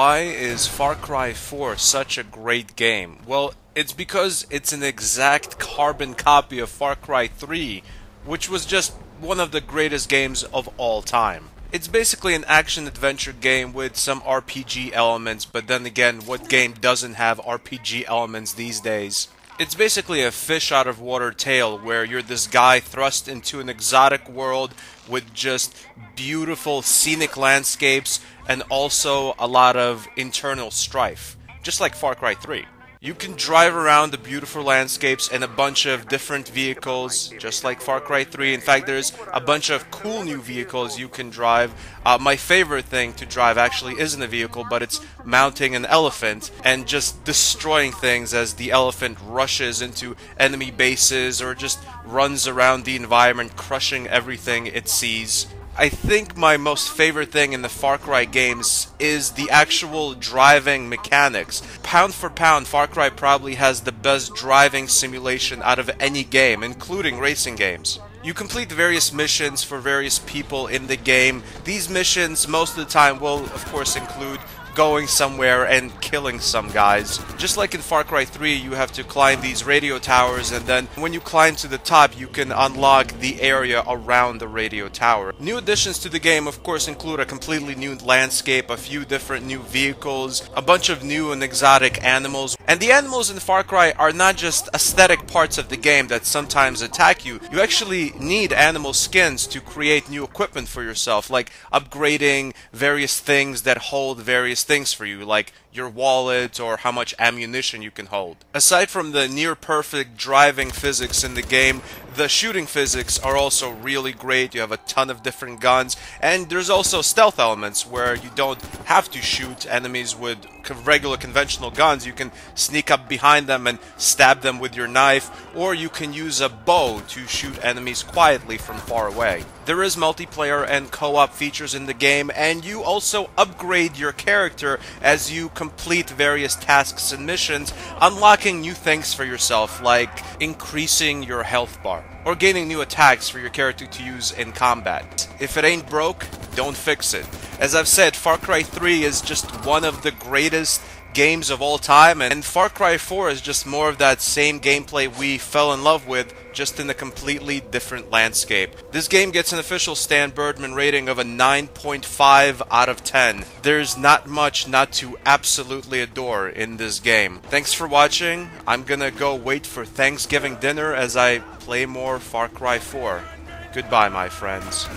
Why is Far Cry 4 such a great game? Well, it's because it's an exact carbon copy of Far Cry 3, which was just one of the greatest games of all time. It's basically an action-adventure game with some RPG elements, but then again, what game doesn't have RPG elements these days? It's basically a fish-out-of-water tale where you're this guy thrust into an exotic world with just beautiful scenic landscapes and also a lot of internal strife, just like Far Cry 3. You can drive around the beautiful landscapes in a bunch of different vehicles, just like Far Cry 3. In fact, there's a bunch of cool new vehicles you can drive. My favorite thing to drive actually isn't a vehicle, but it's mounting an elephant and just destroying things as the elephant rushes into enemy bases or just runs around the environment, crushing everything it sees. I think my most favorite thing in the Far Cry games is the actual driving mechanics. Pound for pound, Far Cry probably has the best driving simulation out of any game, including racing games. You complete various missions for various people in the game. These missions, most of the time, will of course include going somewhere and killing some guys. Just like in Far Cry 3, you have to climb these radio towers, and then when you climb to the top, you can unlock the area around the radio tower. New additions to the game, of course, include a completely new landscape, a few different new vehicles, a bunch of new and exotic animals. And the animals in Far Cry are not just aesthetic parts of the game that sometimes attack you. You actually need animal skins to create new equipment for yourself, like upgrading various things that hold various things for you, like your wallet or how much ammunition you can hold. Aside from the near-perfect driving physics in the game, the shooting physics are also really great. You have a ton of different guns, and there's also stealth elements where you don't have to shoot enemies with regular conventional guns. You can sneak up behind them and stab them with your knife, or you can use a bow to shoot enemies quietly from far away. There is multiplayer and co-op features in the game, and you also upgrade your character as you complete various tasks and missions, unlocking new things for yourself, like increasing your health bar, or gaining new attacks for your character to use in combat. If it ain't broke, don't fix it. As I've said, Far Cry 3 is just one of the greatest games of all time, and Far Cry 4 is just more of that same gameplay we fell in love with, just in a completely different landscape. This game gets an official stanburdman rating of a 9.5 out of 10. There's not much not to absolutely adore in this game. Thanks for watching. I'm gonna go wait for Thanksgiving dinner as I play more Far Cry 4. Goodbye, my friends.